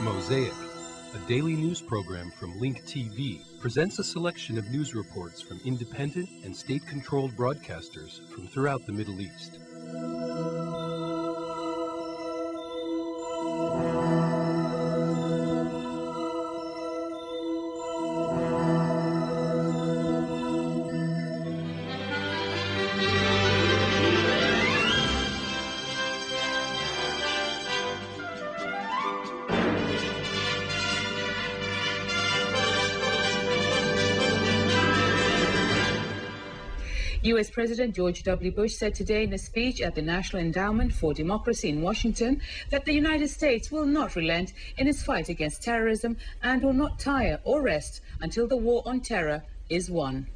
Mosaic, a daily news program from Link TV, presents a selection of news reports from independent and state-controlled broadcasters from throughout the Middle East. U.S. President George W. Bush said today in a speech at the National Endowment for Democracy in Washington that the United States will not relent in its fight against terrorism and will not tire or rest until the war on terror is won.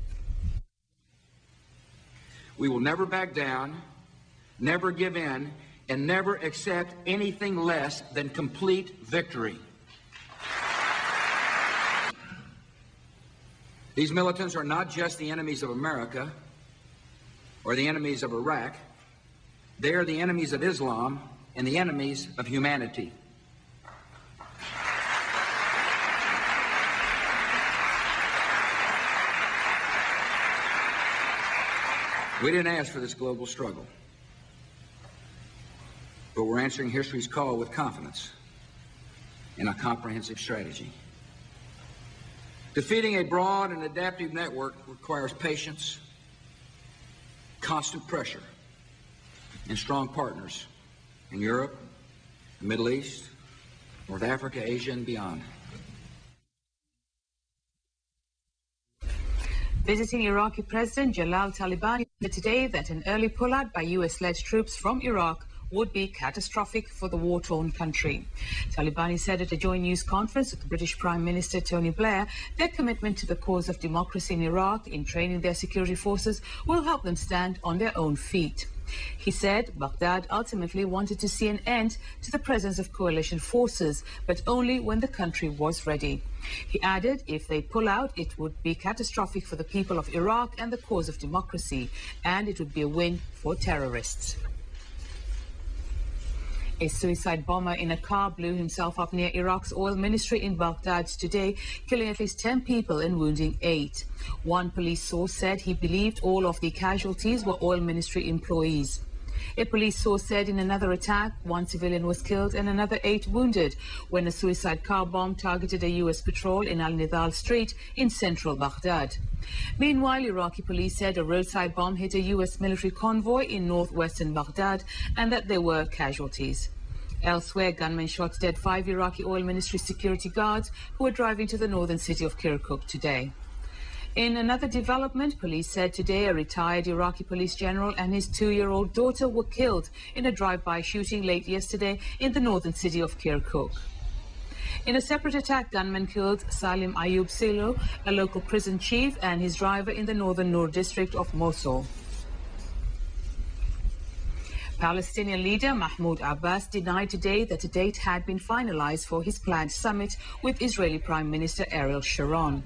We will never back down, never give in, and never accept anything less than complete victory. These militants are not just the enemies of America or the enemies of Iraq. They are the enemies of Islam and the enemies of humanity. We didn't ask for this global struggle, but we're answering history's call with confidence and a comprehensive strategy. Defeating a broad and adaptive network requires patience, constant pressure, and strong partners in Europe, the Middle East, North Africa, Asia, and beyond. Visiting Iraqi President Jalal Talibani said today that an early pullout by US-led troops from Iraq would be catastrophic for the war-torn country. Talibani said at a joint news conference with the British Prime Minister Tony Blair their commitment to the cause of democracy in Iraq in training their security forces will help them stand on their own feet. He said Baghdad ultimately wanted to see an end to the presence of coalition forces, but only when the country was ready. He added if they pull out, it would be catastrophic for the people of Iraq and the cause of democracy, and it would be a win for terrorists. A suicide bomber in a car blew himself up near Iraq's oil ministry in Baghdad today, killing at least 10 people and wounding 8. One police source said he believed all of the casualties were oil ministry employees. A police source said in another attack, 1 civilian was killed and another 8 wounded when a suicide car bomb targeted a U.S. patrol in Al-Nidal Street in central Baghdad. Meanwhile, Iraqi police said a roadside bomb hit a U.S. military convoy in northwestern Baghdad and that there were casualties. Elsewhere, gunmen shot dead 5 Iraqi oil ministry security guards who were driving to the northern city of Kirkuk today. In another development, police said today a retired Iraqi police general and his 2-year-old daughter were killed in a drive-by shooting late yesterday in the northern city of Kirkuk. In a separate attack, gunmen killed Salim Ayub Silo, a local prison chief, and his driver in the northern Nur district of Mosul. Palestinian leader Mahmoud Abbas denied today that a date had been finalized for his planned summit with Israeli Prime Minister Ariel Sharon.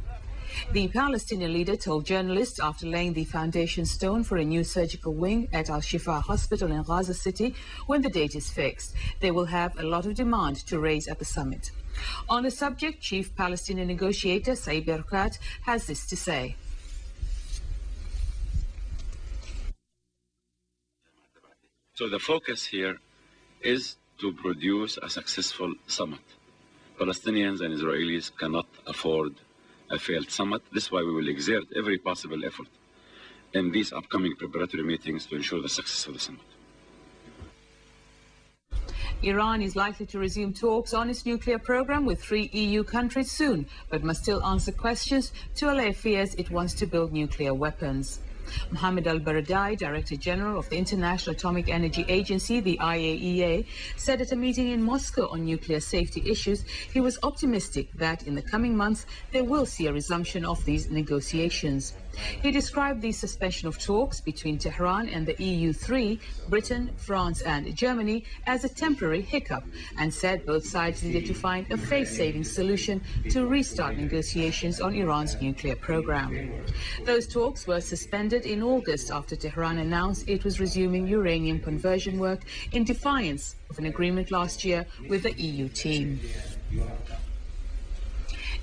The Palestinian leader told journalists after laying the foundation stone for a new surgical wing at Al-Shifa Hospital in Gaza City, when the date is fixed, they will have a lot of demand to raise at the summit. On the subject, Chief Palestinian negotiator Saib Erkat has this to say. So the focus here is to produce a successful summit. Palestinians and Israelis cannot afford a failed summit. This is why we will exert every possible effort in these upcoming preparatory meetings to ensure the success of the summit. Iran is likely to resume talks on its nuclear program with 3 EU countries soon, but must still answer questions to allay fears it wants to build nuclear weapons. Mohammed al-Baradei, Director General of the International Atomic Energy Agency, the IAEA, said at a meeting in Moscow on nuclear safety issues he was optimistic that in the coming months they will see a resumption of these negotiations. He described the suspension of talks between Tehran and the EU3, Britain, France and Germany, as a temporary hiccup and said both sides needed to find a face-saving solution to restart negotiations on Iran's nuclear program. Those talks were suspended in August after Tehran announced it was resuming uranium conversion work in defiance of an agreement last year with the EU team.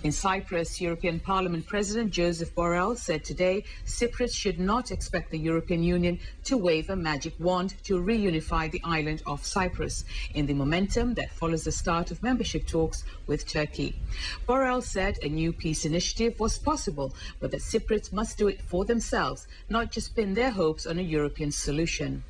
In Cyprus, European Parliament President Joseph Borrell said today Cypriots should not expect the European Union to wave a magic wand to reunify the island of Cyprus in the momentum that follows the start of membership talks with Turkey. Borrell said a new peace initiative was possible, but that Cypriots must do it for themselves, not just pin their hopes on a European solution.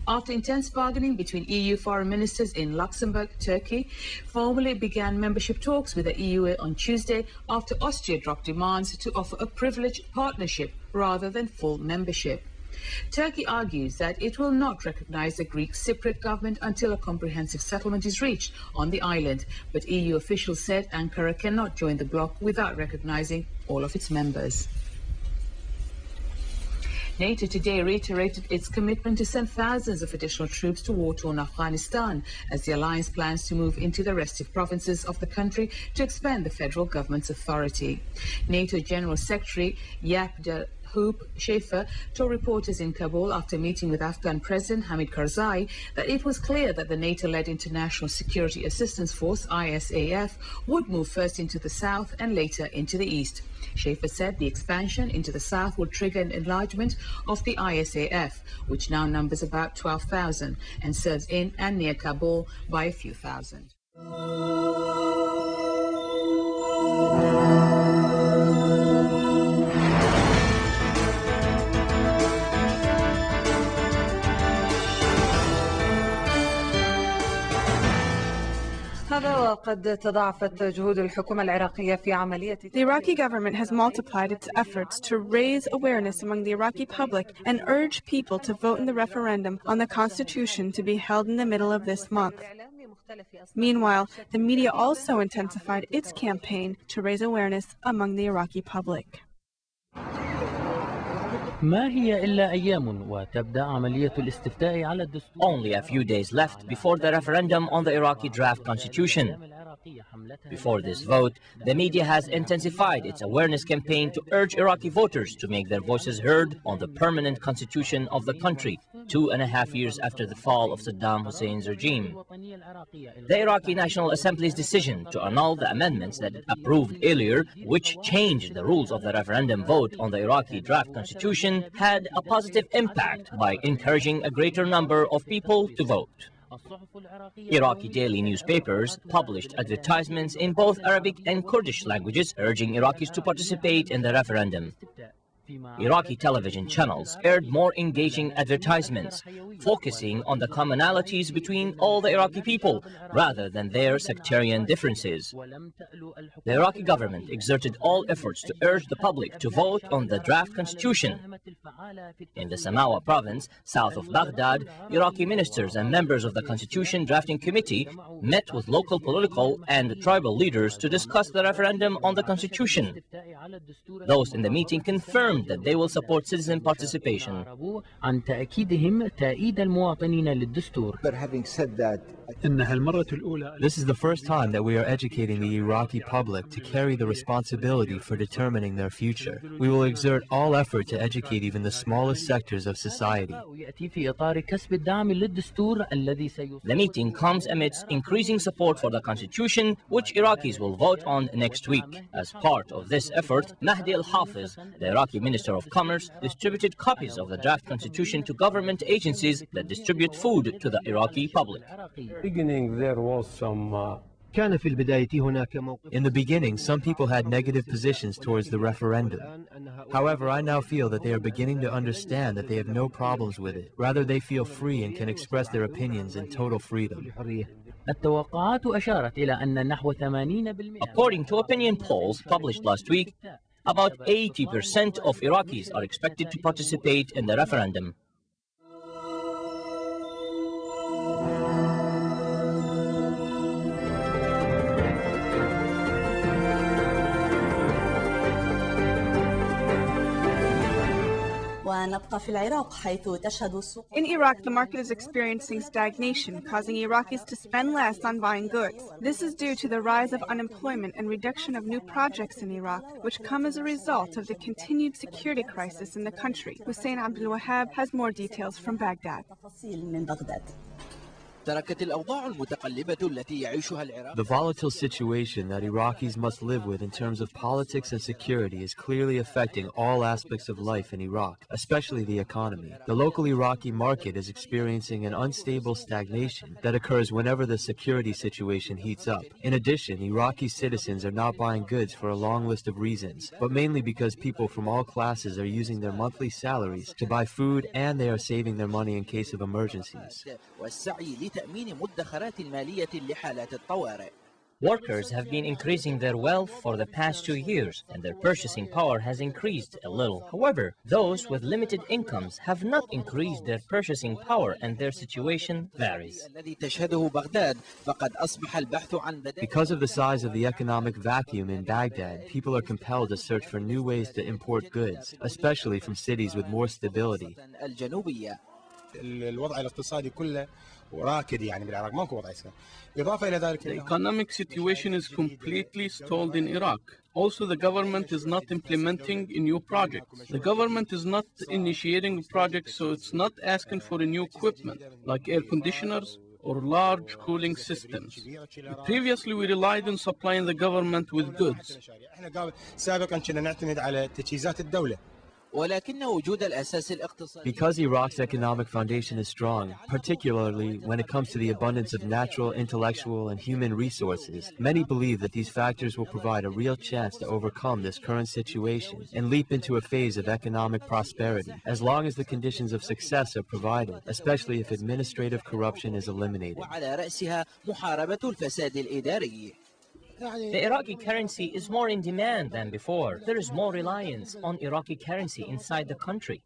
After intense bargaining between EU foreign ministers in Luxembourg, Turkey formally began membership talks with the EU on Tuesday after Austria dropped demands to offer a privileged partnership rather than full membership. Turkey argues that it will not recognize the Greek Cypriot government until a comprehensive settlement is reached on the island, but EU officials said Ankara cannot join the bloc without recognizing all of its members. NATO today reiterated its commitment to send thousands of additional troops to war-torn Afghanistan as the alliance plans to move into the restive provinces of the country to expand the federal government's authority. NATO General Secretary Jaap de Hoop Schäfer told reporters in Kabul after meeting with Afghan President Hamid Karzai that it was clear that the NATO-led International Security Assistance Force, ISAF, would move first into the south and later into the east. Schäfer said the expansion into the south will trigger an enlargement of the ISAF, which now numbers about 12,000 and serves in and near Kabul by a few thousand. The Iraqi government has multiplied its efforts to raise awareness among the Iraqi public and urge people to vote in the referendum on the constitution to be held in the middle of this month. Meanwhile, the media also intensified its campaign to raise awareness among the Iraqi public. Only a few days left before the referendum on the Iraqi draft constitution. Before this vote, the media has intensified its awareness campaign to urge Iraqi voters to make their voices heard on the permanent constitution of the country, 2.5 years after the fall of Saddam Hussein's regime. The Iraqi National Assembly's decision to annul the amendments that it approved earlier, which changed the rules of the referendum vote on the Iraqi draft constitution, had a positive impact by encouraging a greater number of people to vote. Iraqi daily newspapers published advertisements in both Arabic and Kurdish languages urging Iraqis to participate in the referendum. Iraqi television channels aired more engaging advertisements, focusing on the commonalities between all the Iraqi people rather than their sectarian differences. The Iraqi government exerted all efforts to urge the public to vote on the draft constitution. In the Samawa province, south of Baghdad, Iraqi ministers and members of the Constitution Drafting Committee met with local political and tribal leaders to discuss the referendum on the constitution. Those in the meeting confirmed that they will support citizen participation. But having said that, this is the first time that we are educating the Iraqi public to carry the responsibility for determining their future. We will exert all effort to educate even the smallest sectors of society. The meeting comes amidst increasing support for the constitution, which Iraqis will vote on next week. As part of this effort, Mahdi al-Hafiz, the Iraqi Minister of Commerce, distributed copies of the draft constitution to government agencies that distribute food to the Iraqi public. Beginning, there was some In the beginning, some people had negative positions towards the referendum. However, I now feel that they are beginning to understand that they have no problems with it. Rather, they feel free and can express their opinions in total freedom. According to opinion polls published last week, about 80% of Iraqis are expected to participate in the referendum. In Iraq, the market is experiencing stagnation, causing Iraqis to spend less on buying goods. This is due to the rise of unemployment and reduction of new projects in Iraq, which come as a result of the continued security crisis in the country. Hussein Abdul Wahab has more details from Baghdad. The volatile situation that Iraqis must live with in terms of politics and security is clearly affecting all aspects of life in Iraq, especially the economy. The local Iraqi market is experiencing an unstable stagnation that occurs whenever the security situation heats up. In addition, Iraqi citizens are not buying goods for a long list of reasons, but mainly because people from all classes are using their monthly salaries to buy food, and they are saving their money in case of emergencies. Workers have been increasing their wealth for the past 2 years, and their purchasing power has increased a little. However, those with limited incomes have not increased their purchasing power, and their situation varies. Because of the size of the economic vacuum in Baghdad, people are compelled to search for new ways to import goods, especially from cities with more stability. The economic situation is completely stalled in Iraq. Also, the government is not implementing a new project. The government is not initiating projects, so it's not asking for a new equipment, like air conditioners or large cooling systems. Previously, we relied on supplying the government with goods. Because Iraq's economic foundation is strong, particularly when it comes to the abundance of natural, intellectual, and human resources, many believe that these factors will provide a real chance to overcome this current situation and leap into a phase of economic prosperity, as long as the conditions of success are provided, especially if administrative corruption is eliminated. The Iraqi currency is more in demand than before. There is more reliance on Iraqi currency inside the country.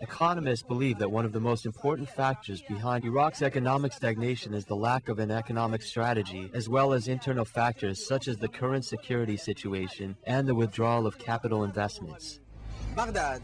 Economists believe that one of the most important factors behind Iraq's economic stagnation is the lack of an economic strategy, as well as internal factors such as the current security situation and the withdrawal of capital investments. Baghdad.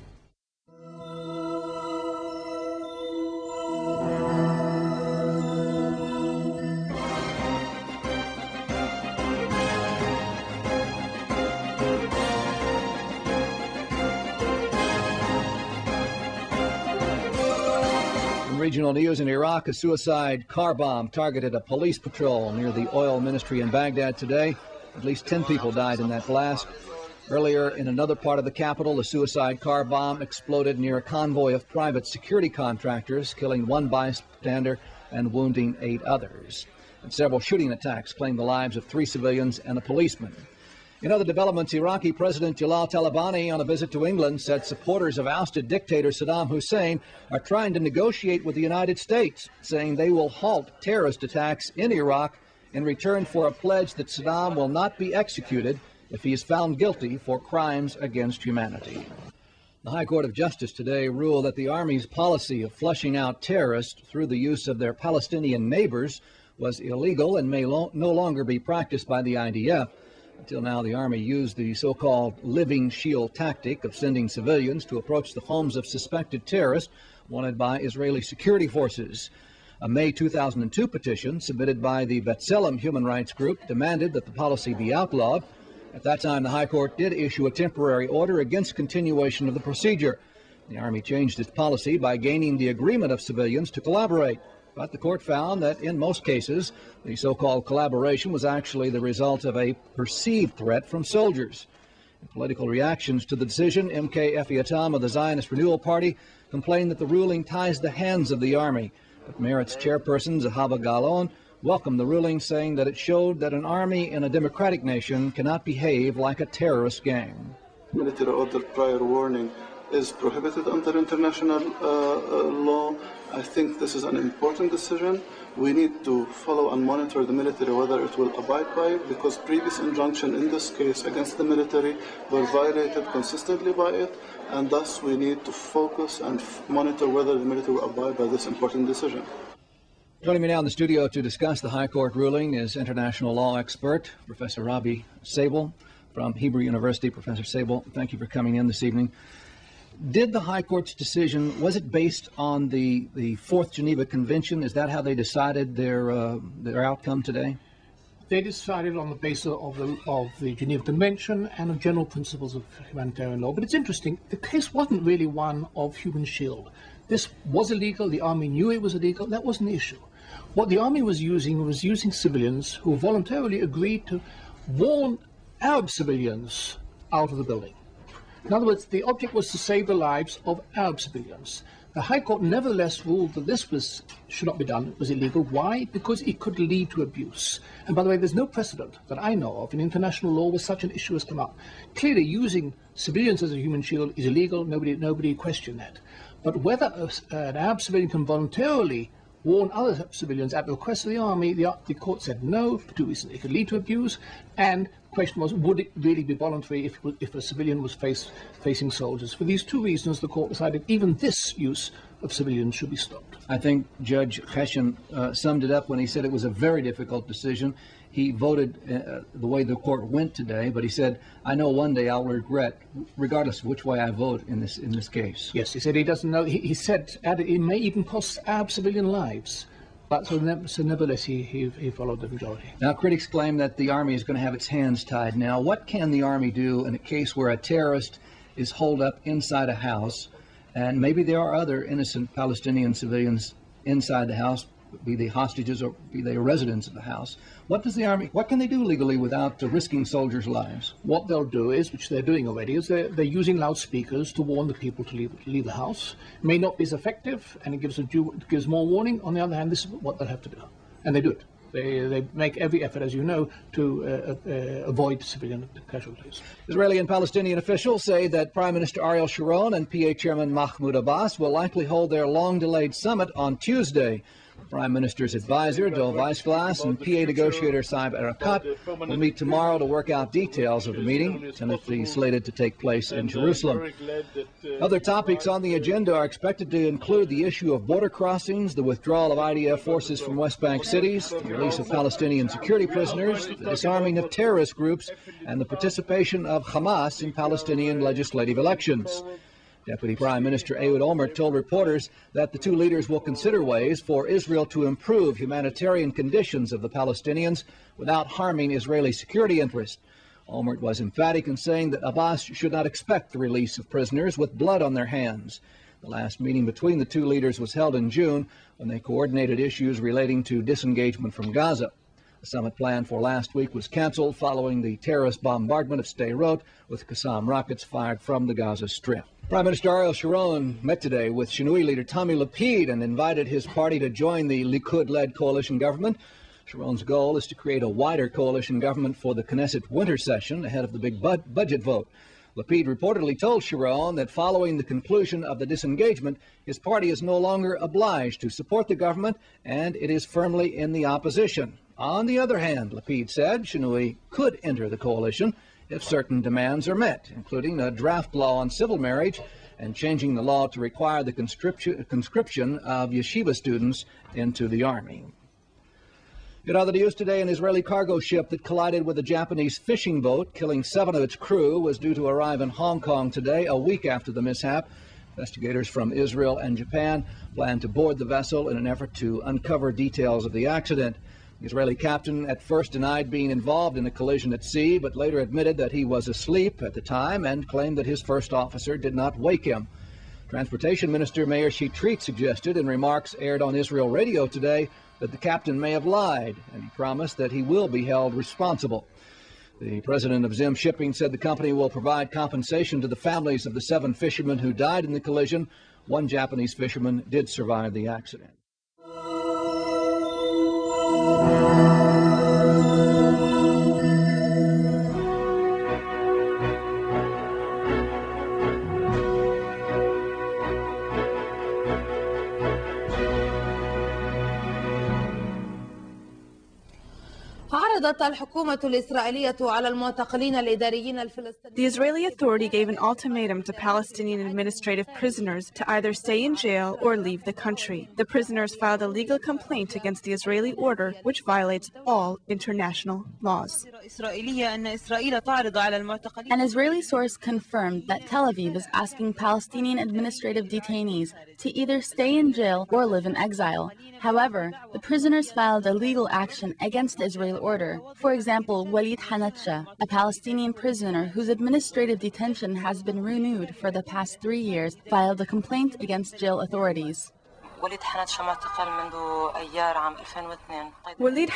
Regional news in Iraq, a suicide car bomb targeted a police patrol near the oil ministry in Baghdad today. At least 10 people died in that blast. Earlier, in another part of the capital, a suicide car bomb exploded near a convoy of private security contractors, killing 1 bystander and wounding 8 others. And several shooting attacks claimed the lives of 3 civilians and a policeman. In other developments, Iraqi President Jalal Talabani, on a visit to England, said supporters of ousted dictator Saddam Hussein are trying to negotiate with the United States, saying they will halt terrorist attacks in Iraq in return for a pledge that Saddam will not be executed if he is found guilty for crimes against humanity. The High Court of Justice today ruled that the Army's policy of flushing out terrorists through the use of their Palestinian neighbors was illegal and may no longer be practiced by the IDF. Until now, the Army used the so-called living shield tactic of sending civilians to approach the homes of suspected terrorists wanted by Israeli security forces. A May 2002 petition submitted by the B'Tselem human rights group demanded that the policy be outlawed. At that time, the High Court did issue a temporary order against continuation of the procedure. The Army changed its policy by gaining the agreement of civilians to collaborate. But the court found that in most cases, the so-called collaboration was actually the result of a perceived threat from soldiers. In political reactions to the decision, MK Efietam of the Zionist Renewal Party complained that the ruling ties the hands of the Army. But Merit's chairperson, Zahaba Galon, welcomed the ruling, saying that it showed that an army in a democratic nation cannot behave like a terrorist gang. Military order prior warning is prohibited under international law. I think this is an important decision. We need to follow and monitor the military whether it will abide by it, because previous injunction in this case against the military were violated consistently by it, and thus we need to focus and monitor whether the military will abide by this important decision. Joining me now in the studio to discuss the High Court ruling is international law expert Professor Rabi Sable from Hebrew University. Professor Sable, thank you for coming in this evening. Did the High Court's decision, was it based on the Fourth Geneva Convention? Is that how they decided their outcome today? They decided on the basis of the Geneva Convention and of general principles of humanitarian law. But it's interesting, the case wasn't really one of human shield. This was illegal. The army knew it was illegal. That wasn't the issue. What the army was using civilians who voluntarily agreed to warn Arab civilians out of the building. In other words, the object was to save the lives of Arab civilians. The High Court nevertheless ruled that this should not be done, it was illegal. Why? Because it could lead to abuse. And by the way, there's no precedent that I know of in international law where such an issue has come up. Clearly, using civilians as a human shield is illegal, nobody questioned that. But whether an Arab civilian can voluntarily warn other civilians at the request of the army, the court said no, for two reasons. It could lead to abuse, and the question was, would it really be voluntary if a civilian was facing soldiers? For these two reasons, the court decided even this use of civilians should be stopped. I think Judge Hession summed it up when he said it was a very difficult decision. He voted the way the court went today, but he said, I know one day I'll regret, regardless of which way I vote in this case. Yes, he said he doesn't know. He said it may even cost Arab civilian lives. But so nevertheless, he followed the majority. Now, critics claim that the army is going to have its hands tied now. What can the army do in a case where a terrorist is holed up inside a house, and maybe there are other innocent Palestinian civilians inside the house, be they hostages or be they residents of the house? What can they do legally without risking soldiers' lives? What they'll do is, which they're doing already, is they're using loudspeakers to warn the people to leave the house. It may not be as effective, and it gives more warning. On the other hand, this is what they'll have to do, and they do it. They make every effort, as you know, to avoid civilian casualties. Israeli and Palestinian officials say that Prime Minister Ariel Sharon and PA Chairman Mahmoud Abbas will likely hold their long-delayed summit on Tuesday. Prime Minister's advisor, Dov Weissglass, and PA negotiator Saib Erekat will meet tomorrow to work out details of the meeting, tentatively slated to take place in Jerusalem. Other topics on the agenda are expected to include the issue of border crossings, the withdrawal of IDF forces from West Bank cities, the release of Palestinian security prisoners, the disarming of terrorist groups, and the participation of Hamas in Palestinian legislative elections. Deputy Prime Minister Ehud Olmert told reporters that the two leaders will consider ways for Israel to improve humanitarian conditions of the Palestinians without harming Israeli security interests. Olmert was emphatic in saying that Abbas should not expect the release of prisoners with blood on their hands. The last meeting between the two leaders was held in June when they coordinated issues relating to disengagement from Gaza. The summit planned for last week was canceled following the terrorist bombardment of Sderot with Qassam rockets fired from the Gaza Strip. Prime Minister Ariel Sharon met today with Shinui leader Tommy Lapid and invited his party to join the Likud-led coalition government. Sharon's goal is to create a wider coalition government for the Knesset winter session ahead of the big budget vote. Lapid reportedly told Sharon that following the conclusion of the disengagement, his party is no longer obliged to support the government and it is firmly in the opposition. On the other hand, Lapid said Shinui could enter the coalition if certain demands are met, including a draft law on civil marriage and changing the law to require the conscription of yeshiva students into the army. In other news today, an Israeli cargo ship that collided with a Japanese fishing boat, killing 7 of its crew, was due to arrive in Hong Kong today, a week after the mishap. Investigators from Israel and Japan plan to board the vessel in an effort to uncover details of the accident. The Israeli captain at first denied being involved in a collision at sea, but later admitted that he was asleep at the time and claimed that his first officer did not wake him. Transportation Minister Meir Shitrit suggested in remarks aired on Israel radio today that the captain may have lied, and he promised that he will be held responsible. The president of Zim Shipping said the company will provide compensation to the families of the 7 fishermen who died in the collision. One Japanese fisherman did survive the accident. The Israeli Authority gave an ultimatum to Palestinian administrative prisoners to either stay in jail or leave the country. The prisoners filed a legal complaint against the Israeli order, which violates all international laws. An Israeli source confirmed that Tel Aviv is asking Palestinian administrative detainees to either stay in jail or live in exile. However, the prisoners filed a legal action against the Israeli order order. For example, Walid Hanatsha, a Palestinian prisoner whose administrative detention has been renewed for the past 3 years, filed a complaint against jail authorities. Walid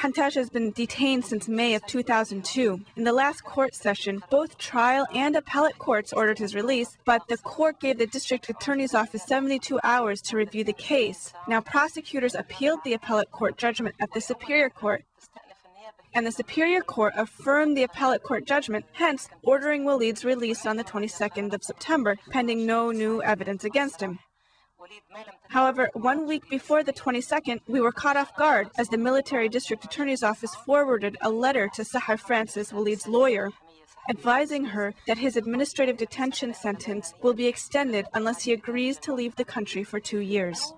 Hantash has been detained since May of 2002. In the last court session, both trial and appellate courts ordered his release, but the court gave the district attorney's office 72 hours to review the case. Now, prosecutors appealed the appellate court judgment at the Superior Court, and the Superior Court affirmed the appellate court judgment, hence ordering Walid's release on the 22nd of September, pending no new evidence against him. However, 1 week before the 22nd, we were caught off guard as the military district attorney's office forwarded a letter to Sahar Francis, Walid's lawyer, advising her that his administrative detention sentence will be extended unless he agrees to leave the country for 2 years.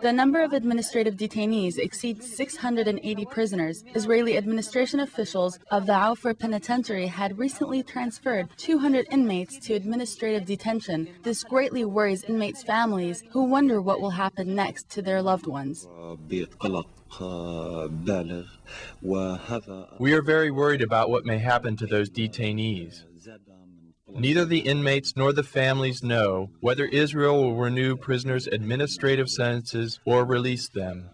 The number of administrative detainees exceeds 680 prisoners. Israeli administration officials of the Aufar Penitentiary had recently transferred 200 inmates to administrative detention. This greatly worries inmates' families who wonder what will happen next to their loved ones. We are very worried about what may happen to those detainees. Neither the inmates nor the families know whether Israel will renew prisoners' administrative sentences or release them.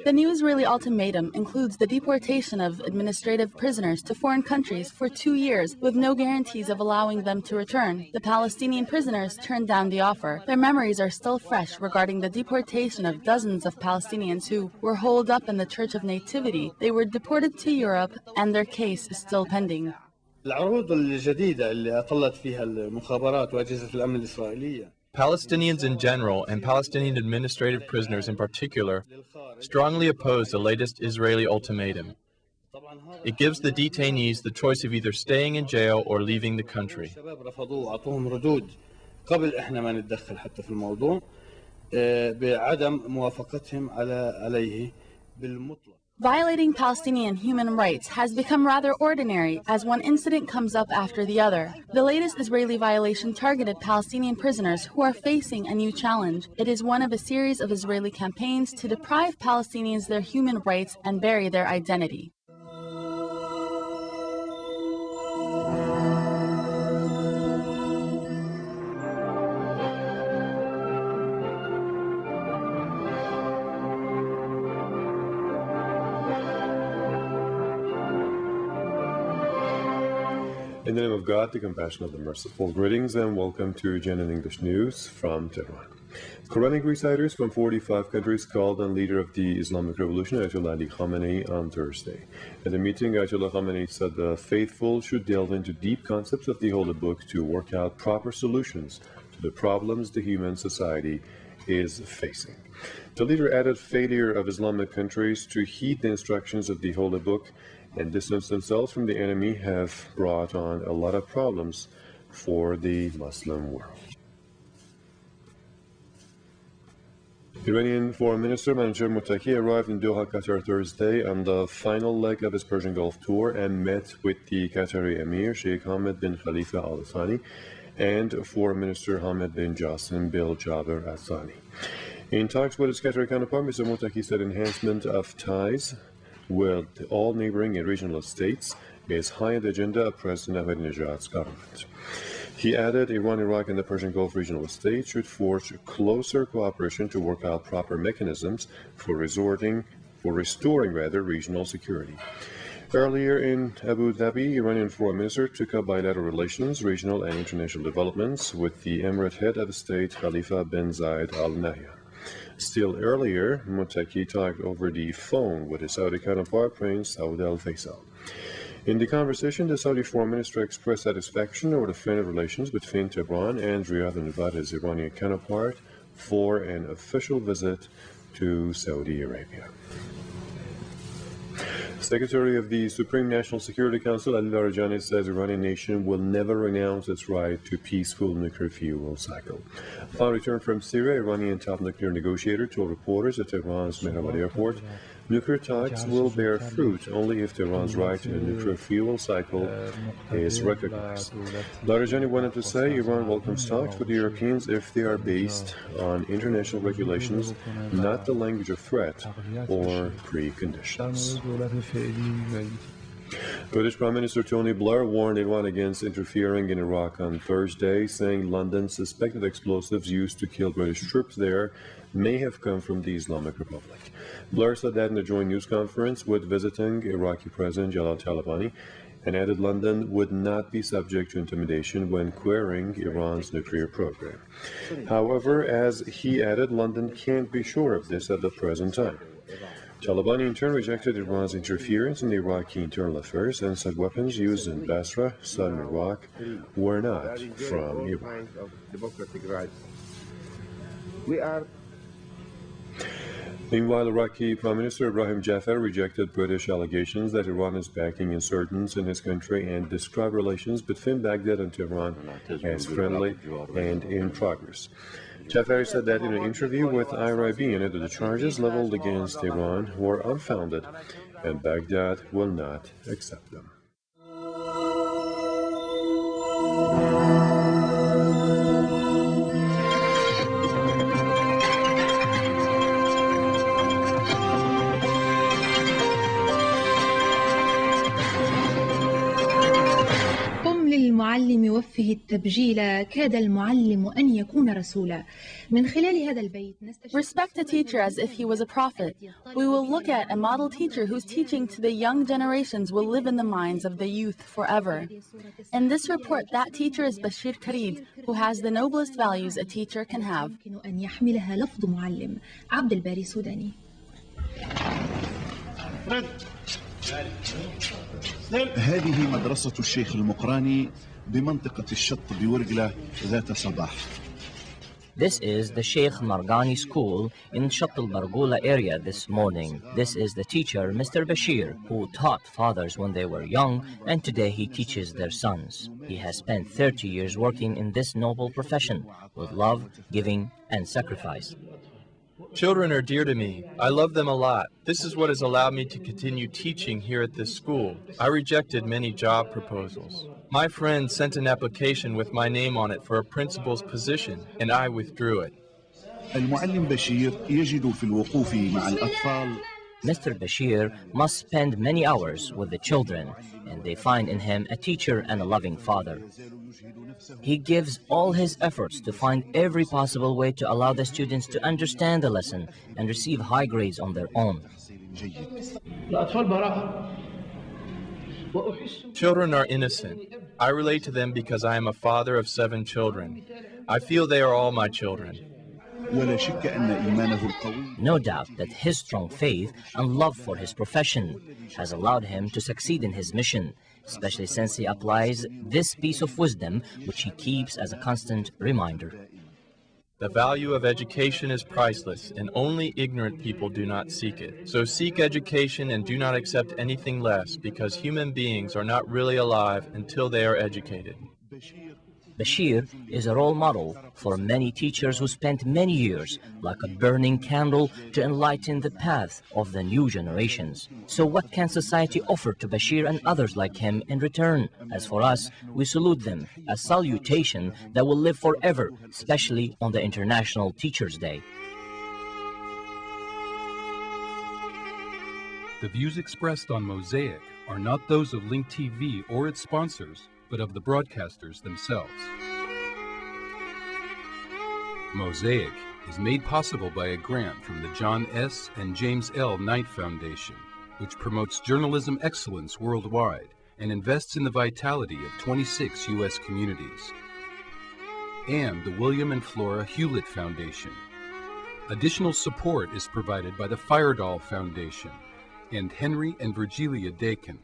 The new Israeli ultimatum includes the deportation of administrative prisoners to foreign countries for 2 years with no guarantees of allowing them to return. The Palestinian prisoners turned down the offer. Their memories are still fresh regarding the deportation of dozens of Palestinians who were holed up in the Church of Nativity. They were deported to Europe and their case is still pending. Palestinians in general and Palestinian administrative prisoners in particular strongly oppose the latest Israeli ultimatum. It gives the detainees the choice of either staying in jail or leaving the country. Violating Palestinian human rights has become rather ordinary as one incident comes up after the other. The latest Israeli violation targeted Palestinian prisoners who are facing a new challenge. It is one of a series of Israeli campaigns to deprive Palestinians their human rights and bury their identity. In the name of God, the compassionate, the merciful, greetings and welcome to Gen English News from Tehran. Quranic reciters from 45 countries called on leader of the Islamic Revolution, Ayatollah Ali Khamenei, on Thursday. At the meeting, Ayatollah Khamenei said the faithful should delve into deep concepts of the Holy Book to work out proper solutions to the problems the human society is facing. The leader added failure of Islamic countries to heed the instructions of the Holy Book and distance themselves from the enemy have brought on a lot of problems for the Muslim world. Iranian Foreign Minister Mansour Mottaki arrived in Doha, Qatar Thursday on the final leg of his Persian Gulf tour and met with the Qatari Emir Sheikh Hamad bin Khalifa Al Thani and Foreign Minister Hamad bin Jassim Bil Jaber Al Thani. In talks with his Qatari counterpart, Mr. Mottaki said enhancement of ties with all neighboring and regional states is high on the agenda of President Ahmadinejad's government. He added Iran, Iraq, and the Persian Gulf regional states should forge closer cooperation to work out proper mechanisms for restoring regional security. Earlier in Abu Dhabi, Iranian Foreign Minister took up bilateral relations, regional and international developments with the Emirate head of state Khalifa bin Zayed Al Nahyan. Still earlier, Mottaki talked over the phone with his Saudi counterpart, Prince Saud Al Faisal. In the conversation, the Saudi Foreign Minister expressed satisfaction over the friendly relations between Tehran and Riyadh and invited his Iranian counterpart for an official visit to Saudi Arabia. Secretary of the Supreme National Security Council, Ali Larijani, says the Iranian nation will never renounce its right to peaceful nuclear fuel cycle. Upon return from Syria, Iranian top nuclear negotiator told reporters at Tehran's Mehrabad airport Nuclear talks will bear fruit only if Iran's right to the nuclear fuel cycle is recognized. Larijani went on to say Iran welcomes talks with the Europeans if they are based on international regulations, not the language of threat or preconditions. British Prime Minister Tony Blair warned Iran against interfering in Iraq on Thursday, saying London's suspected explosives used to kill British troops there may have come from the Islamic Republic. Blair said that in a joint news conference with visiting Iraqi President Jalal Talabani, and added London would not be subject to intimidation when querying Iran's nuclear program. However, as he added, London can't be sure of this at the present time. Talabani in turn rejected Iran's interference in the Iraqi internal affairs and said weapons used in Basra, southern Iraq, were not from Iran. Meanwhile, Iraqi Prime Minister Ibrahim Jafar rejected British allegations that Iran is backing insurgents in his country and described relations between Baghdad and Tehran as friendly and in progress. Jafar said that in an interview with IRIB and that the charges leveled against Iran were unfounded and Baghdad will not accept them. للمعلم وفه التبجيل كاد المعلم أن يكون رسولا من خلال هذا البيت Respect a teacher as if he was a prophet. We will look at a model teacher whose teaching to the young generations will live in the minds of the youth forever. In this report, that teacher is Bashir Karid, who has the noblest values a teacher can have. أن يحملها لفظ معلم عبد الباري سوداني. هذه مدرسة الشيخ المقراني بمنطقة الشط بورقلة ذات صباح. This is the Sheikh Margani school in Shatt al-Bargula area this morning. This is the teacher, Mr. Bashir, who taught fathers when they were young, and today he teaches their sons. He has spent 30 years working in this noble profession with love, giving, and sacrifice. Children are dear to me. I love them a lot. This is what has allowed me to continue teaching here at this school. I rejected many job proposals. My friend sent an application with my name on it for a principal's position, and I withdrew it. المعلم بشير يجد في الوقوف مع الأطفال. Mr. Bashir must spend many hours with the children, and they find in him a teacher and a loving father. He gives all his efforts to find every possible way to allow the students to understand the lesson and receive high grades on their own. Children are innocent. I relate to them because I am a father of 7 children. I feel they are all my children. No doubt that his strong faith and love for his profession has allowed him to succeed in his mission, especially since he applies this piece of wisdom which he keeps as a constant reminder. The value of education is priceless, and only ignorant people do not seek it. So seek education and do not accept anything less, because human beings are not really alive until they are educated. Bashir is a role model for many teachers who spent many years like a burning candle to enlighten the path of the new generations. So what can society offer to Bashir and others like him in return? As for us, we salute them, a salutation that will live forever, especially on the International Teachers' Day. The views expressed on Mosaic are not those of Link TV or its sponsors, but of the broadcasters themselves. Mosaic is made possible by a grant from the John S. and James L. Knight Foundation, which promotes journalism excellence worldwide and invests in the vitality of 26 U.S. communities, and the William and Flora Hewlett Foundation. Additional support is provided by the Firedoll Foundation and Henry and Virgilia Dakin.